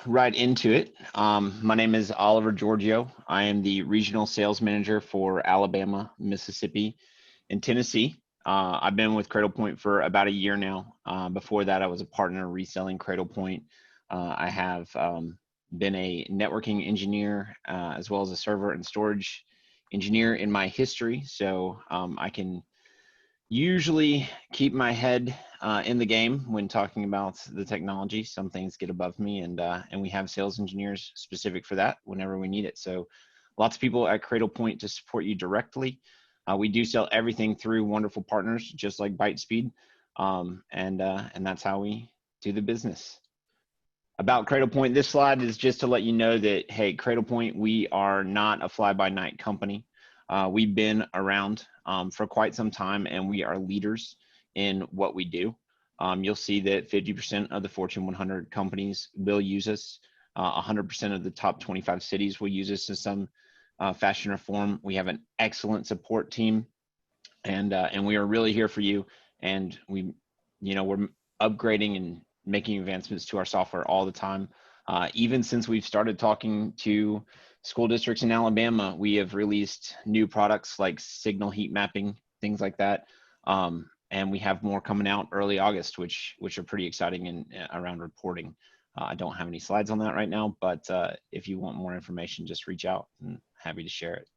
right into it. My name is Oliver Giorgio. I am the regional sales manager for Alabama, Mississippi, and Tennessee. I've been with Cradlepoint for about a year now. Before that, I was a partner reselling Cradlepoint. I have been a networking engineer as well as a server and storage engineer in my history. So I can usually keep my head in the game when talking about the technology. Some things get above me, and we have sales engineers specific for that whenever we need it. So lots of people at Cradlepoint to support you directly. We do sell everything through wonderful partners, just like Bytespeed, and that's how we do the business. About Cradlepoint, this slide is just to let you know that, hey, Cradlepoint, we are not a fly-by-night company. We've been around for quite some time, and we are leaders in what we do. You'll see that 50% of the Fortune 100 companies will use us. 100% of the top 25 cities will use us in some fashion or form. We have an excellent support team, and we are really here for you. And we're upgrading and making advancements to our software all the time. Even since we've started talking to school districts in Alabama, we have released new products like signal heat mapping, things like that. And we have more coming out early August, which are pretty exciting and around reporting. I don't have any slides on that right now, but if you want more information, just reach out and happy to share it.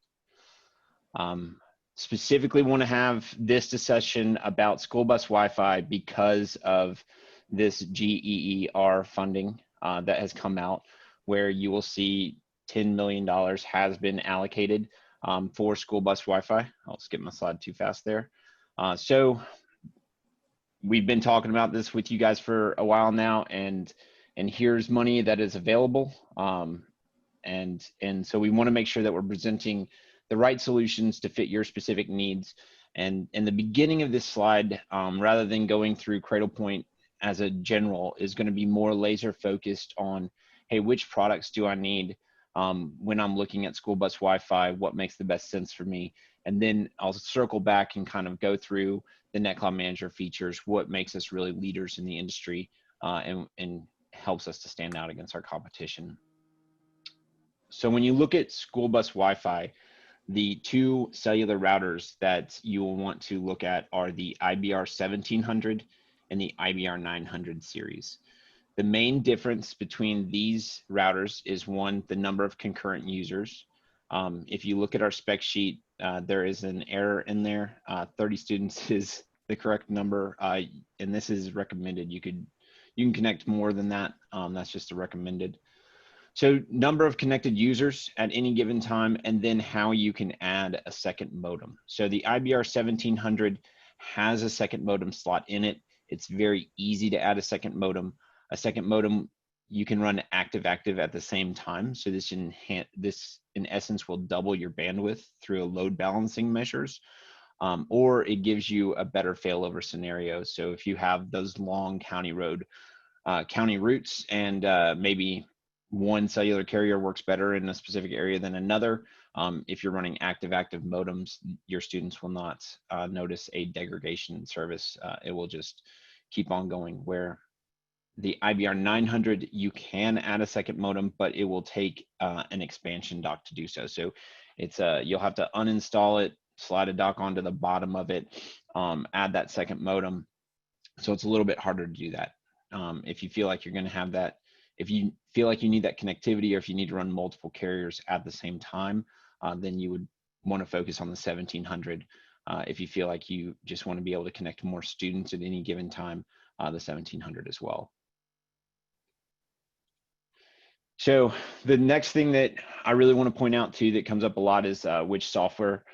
Specifically want to have this discussion about school bus Wi-Fi because of this GEER funding that has come out, where you will see $10 million has been allocated for school bus Wi-Fi. I'll skip my slide too fast there. So we've been talking about this with you guys for a while now, and here's money that is available. And so we want to make sure that we're presenting the right solutions to fit your specific needs. And in the beginning of this slide, rather than going through Cradlepoint as a general, is going to be more laser focused on, hey, which products do I need when I'm looking at school bus Wi-Fi? What makes the best sense for me? And then I'll circle back and kind of go through the NetCloud Manager features, what makes us really leaders in the industry and helps us to stand out against our competition. So when you look at school bus Wi-Fi, the two cellular routers that you will want to look at are the IBR 1700 and the IBR 900 series. The main difference between these routers is, one, the number of concurrent users. If you look at our spec sheet, there is an error in there. 30 students is the correct number, and this is recommended. You can connect more than that. That's just a recommended. So number of connected users at any given time, and then how you can add a second modem. So the IBR 1700 has a second modem slot in it. It's very easy to add a second modem. A second modem, you can run active-active at the same time. So this in essence will double your bandwidth through load balancing measures, or it gives you a better failover scenario. So if you have those long county routes, and maybe one cellular carrier works better in a specific area than another, if you're running active-active modems, your students will not notice a degradation in service. It will just keep on going. Where the IBR 900, you can add a second modem, but it will take an expansion dock to do so. So it's you'll have to uninstall it, slide a dock onto the bottom of it, add that second modem. So it's a little bit harder to do that. If you feel like you're going to have that, if you feel like you need that connectivity, or if you need to run multiple carriers at the same time, then you would want to focus on the 1700. If you feel like you just want to be able to connect more students at any given time, the 1700 as well. So the next thing that I really want to point out too that comes up a lot is which software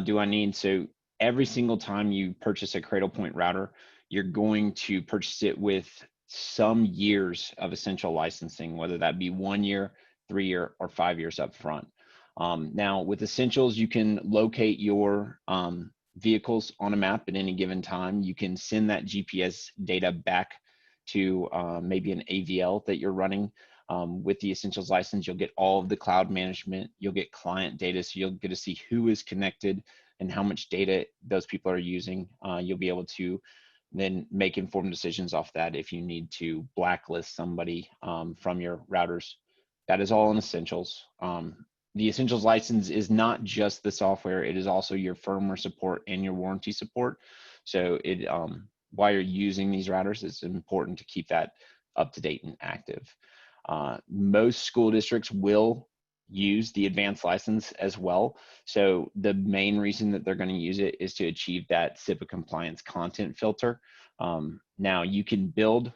do I need? So every single time you purchase a Cradlepoint router, you're going to purchase it with some years of essential licensing, whether that be 1 year, 3 year, or 5 years up front. Now with Essentials, you can locate your vehicles on a map at any given time. You can send that GPS data back to maybe an AVL that you're running. With the Essentials license, you'll get all of the cloud management, you'll get client data, so you'll get to see who is connected and how much data those people are using. You'll be able to then make informed decisions off that if you need to blacklist somebody from your routers. That is all in Essentials. The Essentials license is not just the software, it is also your firmware support and your warranty support. So it while you're using these routers, it's important to keep that up to date and active. Most school districts will use the advanced license as well. So the main reason that they're going to use it is to achieve that CIPA compliance content filter. Now you can build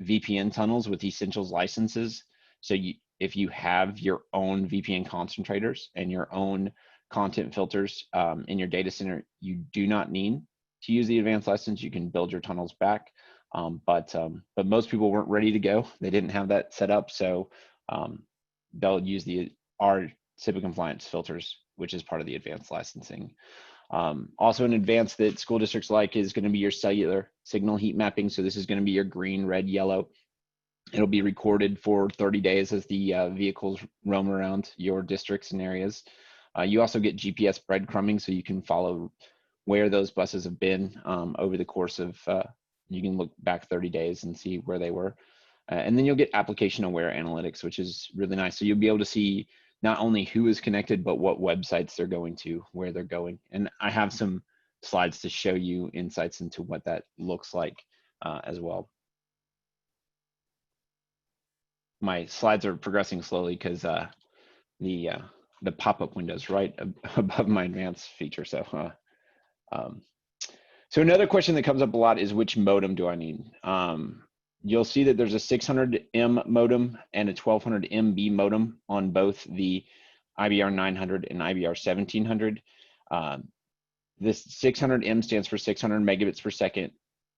VPN tunnels with Essentials licenses. So if you have your own VPN concentrators and your own content filters in your data center, you do not need to use the advanced license. You can build your tunnels back. But most people weren't ready to go. They didn't have that set up. So they'll use our CIPA compliance filters, which is part of the advanced licensing. Also an advanced that school districts like is going to be your cellular signal heat mapping. So this is going to be your green, red, yellow. It'll be recorded for 30 days as the vehicles roam around your districts and areas. You also get GPS breadcrumbing, so you can follow where those buses have been over the course of, you can look back 30 days and see where they were. And then you'll get ApplicationAware Analytics, which is really nice. So you'll be able to see not only who is connected, but what websites they're going to, where they're going. And I have some slides to show you insights into what that looks like as well. My slides are progressing slowly because the pop-up window is right above my advanced feature. So, so another question that comes up a lot is which modem do I need? You'll see that there's a 600M modem and a 1200 MB modem on both the IBR 900 and IBR 1700. This 600M stands for 600 megabits per second.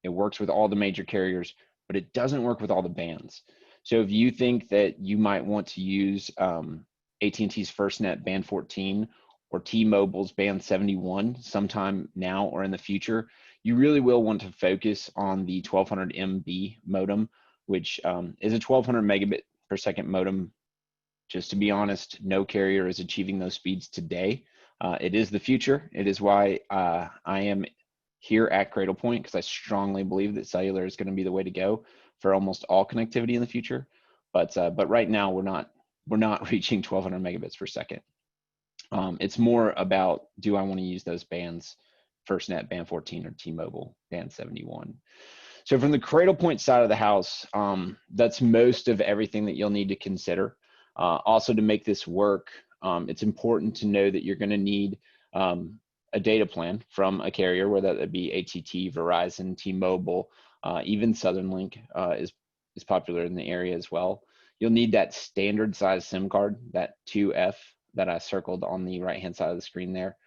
It works with all the major carriers, but it doesn't work with all the bands. So if you think that you might want to use AT&T's FirstNet band 14 or T-Mobile's band 71 sometime now or in the future, you really will want to focus on the 1200 MB modem, which is a 1200 megabit per second modem. Just to be honest, no carrier is achieving those speeds today. It is the future. It is why I am here at Cradlepoint, because I strongly believe that cellular is going to be the way to go for almost all connectivity in the future. But right now we're not reaching 1200 megabits per second. It's more about, do I want to use those bands, FirstNet band 14 or T-Mobile band 71? So from the Cradlepoint side of the house, that's most of everything that you'll need to consider. Also, to make this work, it's important to know that you're going to need a data plan from a carrier, whether that be AT&T, Verizon, T-Mobile, even SouthernLink is popular in the area as well. You'll need that standard size SIM card, that 2F that I circled on the right-hand side of the screen there.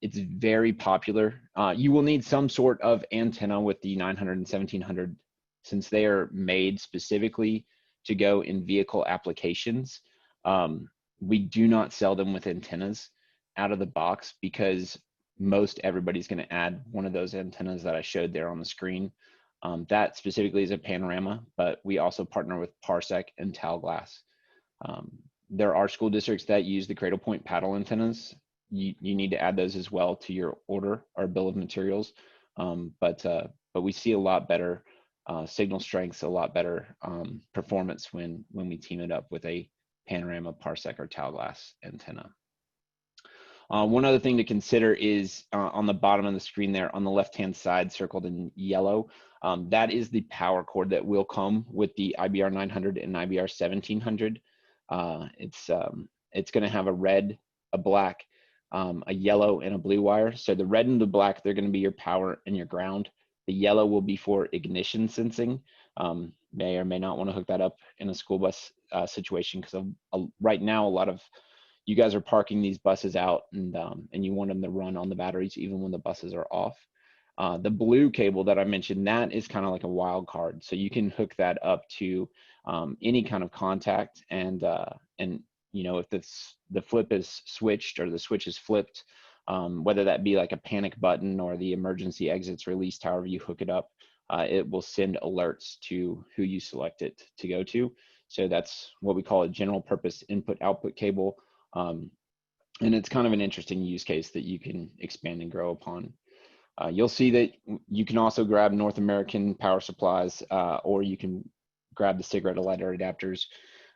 It's very popular. You will need some sort of antenna with the 900 and 1700, since they are made specifically to go in vehicle applications. We do not sell them with antennas out of the box because most everybody's going to add one of those antennas that I showed there on the screen. That specifically is a panorama, but we also partner with Parsec and Talglass. There are school districts that use the Cradlepoint paddle antennas. You need to add those as well to your order or bill of materials. But we see a lot better signal strengths, a lot better performance when we team it up with a panorama, Parsec, or Talglass antenna. One other thing to consider is on the bottom of the screen there, on the left-hand side, circled in yellow, that is the power cord that will come with the IBR 900 and IBR 1700. It's going to have a red, a black, a yellow, and a blue wire. So the red and the black, they're going to be your power and your ground. The yellow will be for ignition sensing. May or may not want to hook that up in a school bus situation, because right now a lot of you guys are parking these buses out and you want them to run on the batteries even when the buses are off. The blue cable that I mentioned, that is kind of like a wild card. So you can hook that up to any kind of contact, and you know, if the flip is switched or the switch is flipped, whether that be like a panic button or the emergency exits released, however you hook it up, it will send alerts to who you select it to go to. So that's what we call a general purpose input output cable. And it's kind of an interesting use case that you can expand and grow upon. You'll see that you can also grab North American power supplies, or you can grab the cigarette lighter adapters.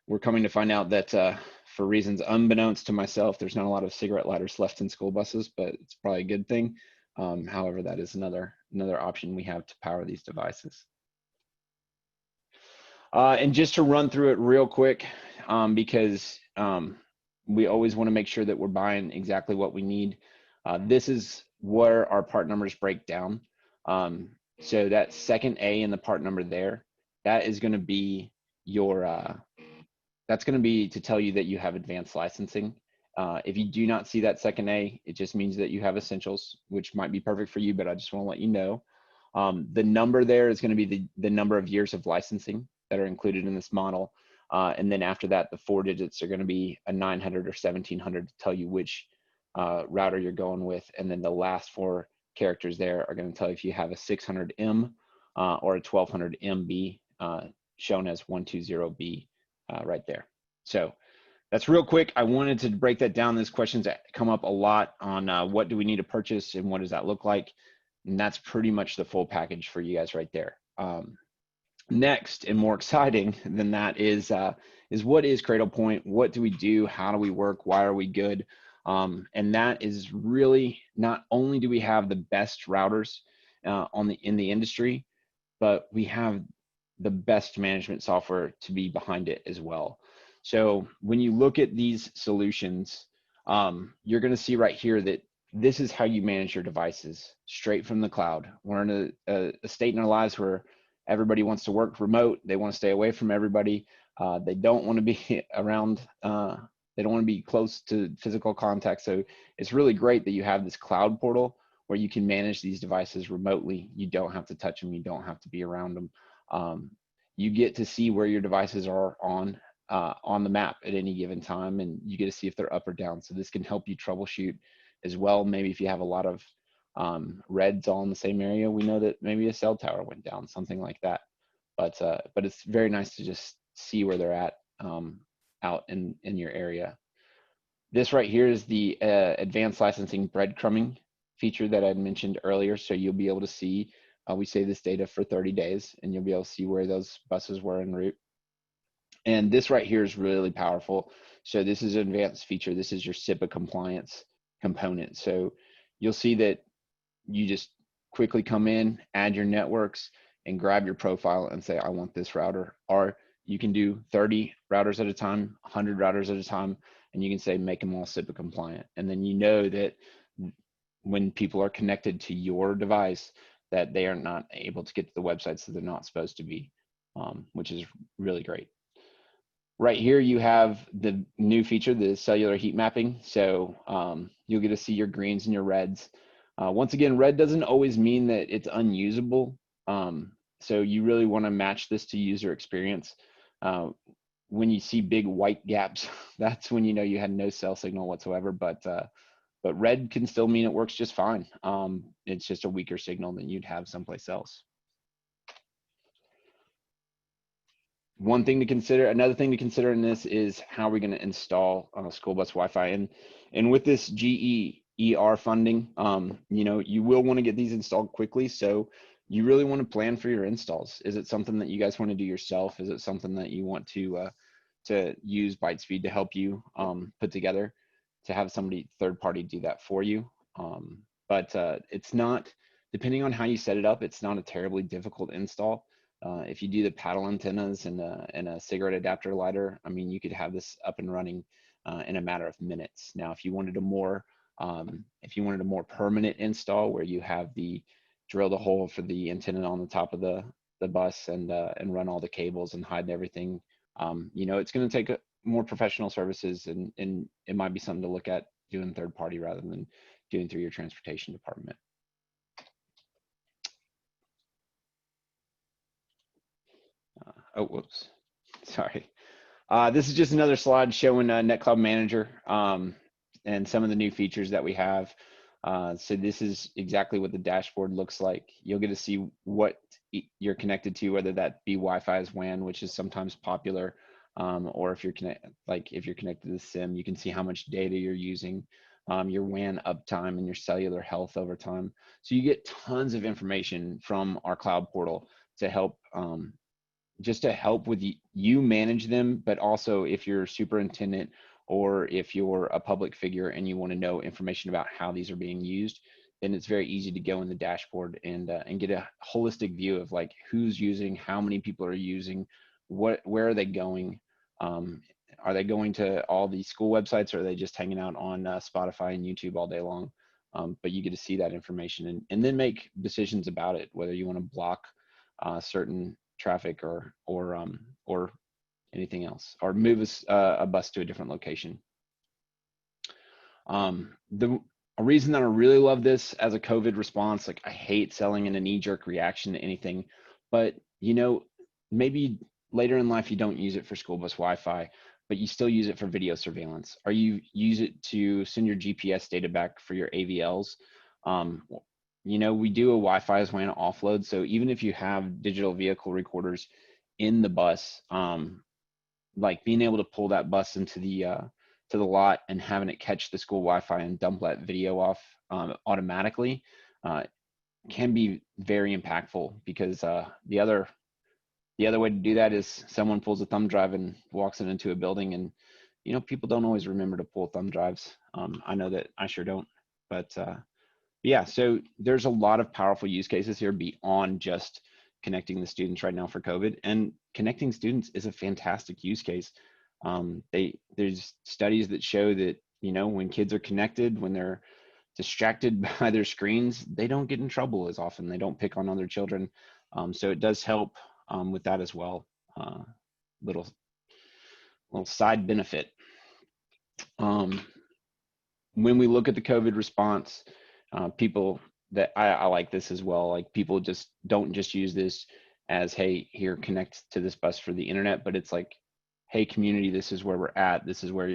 We're coming to find out that for reasons unbeknownst to myself, there's not a lot of cigarette lighters left in school buses, but it's probably a good thing. However, that is another option we have to power these devices. And just to run through it real quick, because we always want to make sure that we're buying exactly what we need. This is where our part numbers break down. So that second A in the part number there, that is going to be your, that's going to be to tell you that you have advanced licensing. If you do not see that second A, it just means that you have essentials, which might be perfect for you, but I just want to let you know. The number there is going to be the number of years of licensing that are included in this model. And then after that, the 4 digits are going to be a 900 or 1700 to tell you which router you're going with. And then the last 4 characters there are going to tell you if you have a 600M or a 1200MB, shown as 120B right there. So that's real quick. I wanted to break that down. These questions that come up a lot on what do we need to purchase and what does that look like? And that's pretty much the full package for you guys right there. Next, and more exciting than that, is what is Cradlepoint? What do we do? How do we work? Why are we good? And that is really, not only do we have the best routers in the industry, but we have the best management software to be behind it as well. So when you look at these solutions, you're going to see right here that this is how you manage your devices straight from the cloud. We're in a state in our lives where everybody wants to work remote. They want to stay away from everybody. They don't want to be around, they don't want to be close to physical contact. So it's really great that you have this cloud portal where you can manage these devices remotely. You don't have to touch them. You don't have to be around them. You get to see where your devices are on the map at any given time, and you get to see if they're up or down. So this can help you troubleshoot as well. Maybe if you have a lot of reds all in the same area, we know that maybe a cell tower went down, something like that. But it's very nice to just see where they're at out in your area. This right here is the advanced licensing breadcrumbing feature that I mentioned earlier. So you'll be able to see, we save this data for 30 days, and you'll be able to see where those buses were en route. And this right here is really powerful. So this is an advanced feature. This is your SIPA compliance component. So you'll see that you just quickly come in, add your networks, and grab your profile and say, I want this router. Or you can do 30 routers at a time, 100 routers at a time, and you can say, make them all SIPA compliant. And then you know that when people are connected to your device, that they are not able to get to the websites that they're not supposed to be, which is really great. Right here, you have the new feature, the cellular heat mapping. So you'll get to see your greens and your reds. Once again, red doesn't always mean that it's unusable. So you really want to match this to user experience. When you see big white gaps, that's when you know you had no cell signal whatsoever. But red can still mean it works just fine. It's just a weaker signal than you'd have someplace else. One thing to consider, another thing to consider in this is how we're going to install school bus Wi-Fi. And with this GEER funding, you know, you will want to get these installed quickly. So you really want to plan for your installs. Is it something that you guys want to do yourself? Is it something that you want to use Bytespeed to help you put together, to have somebody third party do that for you? But it's not, depending on how you set it up, it's not a terribly difficult install. If you do the paddle antennas and a cigarette adapter lighter, I mean, you could have this up and running in a matter of minutes. Now, if you wanted a more permanent install where you have drill the hole for the antenna on the top of the bus and run all the cables and hide everything, you know, it's going to take more professional services, and it might be something to look at doing third party rather than doing through your transportation department. Oh, whoops, sorry. This is just another slide showing NetCloud Manager and some of the new features that we have. So this is exactly what the dashboard looks like. You'll get to see what you're connected to, whether that be Wi-Fi as WAN, which is sometimes popular, or if you're connected to the SIM, you can see how much data you're using. your WAN uptime, and your cellular health over time. So you get tons of information from our cloud portal to help, just to help with you manage them, but also if you're a superintendent or if you're a public figure and you want to know information about how these are being used, then it's very easy to go in the dashboard and get a holistic view of like who's using, how many people are using, where are they going, are they going to all these school websites, or are they just hanging out on Spotify and YouTube all day long? But you get to see that information and then make decisions about it, whether you want to block certain traffic or anything else, or move a bus to a different location. A reason that I really love this as a COVID response, like I hate selling in a knee-jerk reaction to anything, but you know, maybe later in life you don't use it for school bus Wi-Fi, but you still use it for video surveillance, or you use it to send your GPS data back for your AVLs. You know, we do a Wi-Fi as WAN offload, so even if you have digital vehicle recorders in the bus, like being able to pull that bus into the to the lot and having it catch the school Wi-Fi and dump that video off automatically can be very impactful, because the other way to do that is someone pulls a thumb drive and walks it into a building, and you know, people don't always remember to pull thumb drives. I know that I sure don't, but yeah, so there's a lot of powerful use cases here beyond just connecting the students right now for COVID, and connecting students is a fantastic use case. There's studies that show that, you know, when kids are connected, when they're distracted by their screens, they don't get in trouble as often. They don't pick on other children. So it does help with that as well. Little side benefit. When we look at the COVID response, people that I like this as well. Like, people just don't just use this as, hey, here, connect to this bus for the internet, but it's like, hey, community, this is where we're at. This is where,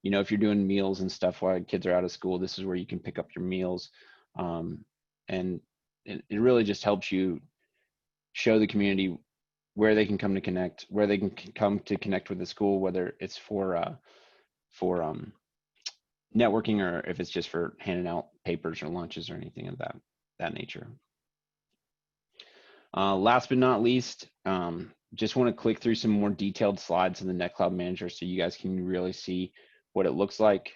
you know, if you're doing meals and stuff while kids are out of school, this is where you can pick up your meals. And it really just helps you show the community where they can come to connect, where they can come to connect with the school, whether it's for networking, or if it's just for handing out papers or lunches or anything of that nature. Last but not least, just want to click through some more detailed slides in the NetCloud Manager so you guys can really see what it looks like.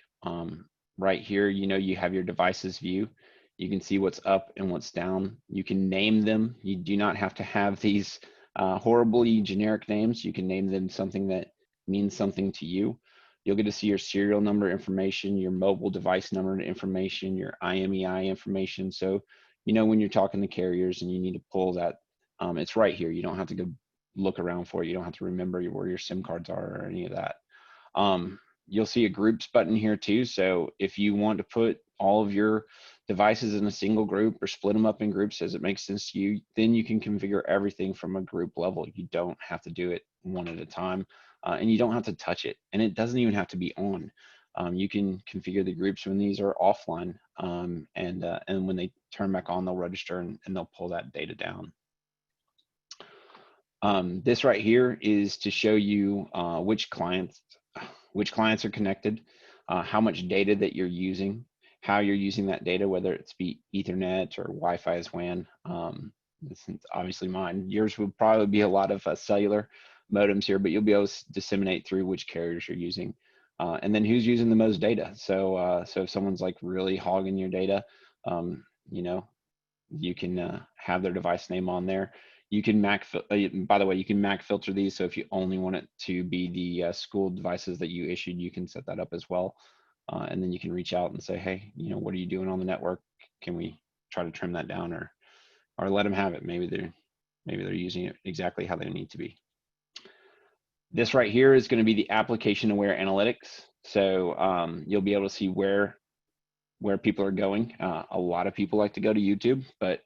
Right here, you know, you have your devices view. You can see what's up and what's down. You can name them. You do not have to have these horribly generic names. You can name them something that means something to you. You'll get to see your serial number information, your mobile device number information, your IMEI information. So, you know, when you're talking to carriers and you need to pull that, it's right here. You don't have to go look around for it. You don't have to remember where your SIM cards are or any of that. You'll see a groups button here too. So if you want to put all of your devices in a single group or split them up in groups as it makes sense to you, then you can configure everything from a group level. You don't have to do it one at a time, and you don't have to touch it. And it doesn't even have to be on. You can configure the groups when these are offline, and when they turn back on, they'll register and they'll pull that data down. This right here is to show you which clients are connected, how much data that you're using, how you're using that data, whether it's be Ethernet or Wi-Fi as WAN. This is obviously mine. Yours would probably be a lot of cellular modems here, but you'll be able to disseminate through which carriers you're using, and then who's using the most data. So, so if someone's like really hogging your data, you know, you can have their device name on there. You can by the way, you can MAC filter these. So if you only want it to be the school devices that you issued, you can set that up as well. And then you can reach out and say, hey, you know, what are you doing on the network? Can we try to trim that down, or let them have it? Maybe they're using it exactly how they need to be. This right here is going to be the ApplicationAware Analytics. So you'll be able to see where people are going. A lot of people like to go to YouTube, but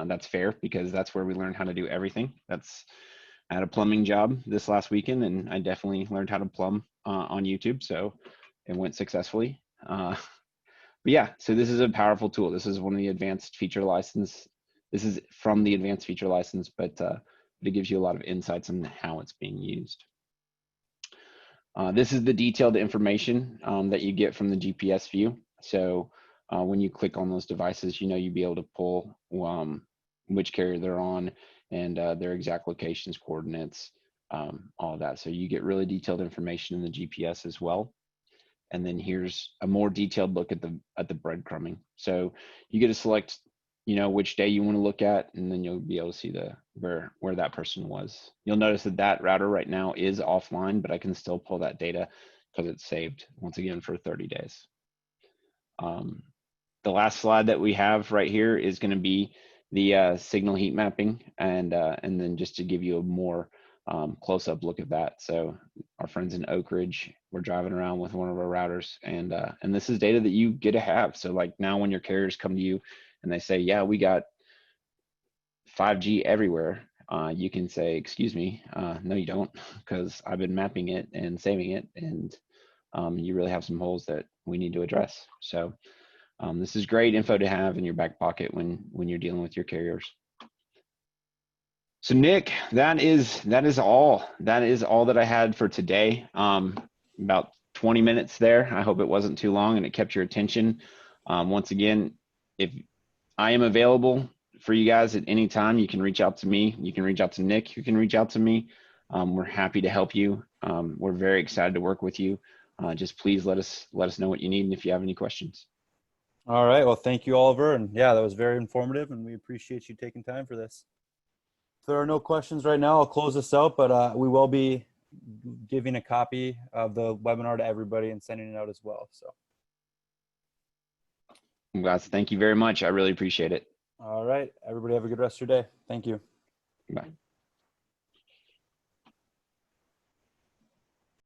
that's fair, because that's where we learn how to do everything. I had a plumbing job this last weekend, and I definitely learned how to plumb on YouTube, so it went successfully. But yeah, so this is a powerful tool. This is one of the advanced feature license. This is from the advanced feature license, but it gives you a lot of insights on how it's being used. This is the detailed information that you get from the GPS view. So when you click on those devices, you'd be able to pull which carrier they're on and their exact locations, coordinates, all of that. So you get really detailed information in the GPS as well. And then here's a more detailed look at the breadcrumbing. So you get to select, which day you want to look at, and then you'll be able to see where that person was. You'll notice that router right now is offline, but I can still pull that data because it's saved once again for 30 days. The last slide that we have right here is going to be the signal heat mapping, and then just to give you a more close-up look at that. So our friends in Oak Ridge, we're driving around with one of our routers, and this is data that you get to have. So like now when your carriers come to you and they say, yeah, we got 5G everywhere, you can say, excuse me, no you don't, because I've been mapping it and saving it, and you really have some holes that we need to address. So this is great info to have in your back pocket when you're dealing with your carriers. So Nick, that is all that I had for today. About 20 minutes there. I hope it wasn't too long and it kept your attention. Once again, if I am available for you guys at any time, you can reach out to me. You can reach out to Nick. You can reach out to me. We're happy to help you. We're very excited to work with you. Just please let us know what you need and if you have any questions. All right. Well, thank you, Oliver. And yeah, that was very informative, and we appreciate you taking time for this. If there are no questions right now, I'll close this out, but we will be giving a copy of the webinar to everybody and sending it out as well. So. Guys, thank you very much. I really appreciate it. All right. Everybody have a good rest of your day. Thank you. Bye.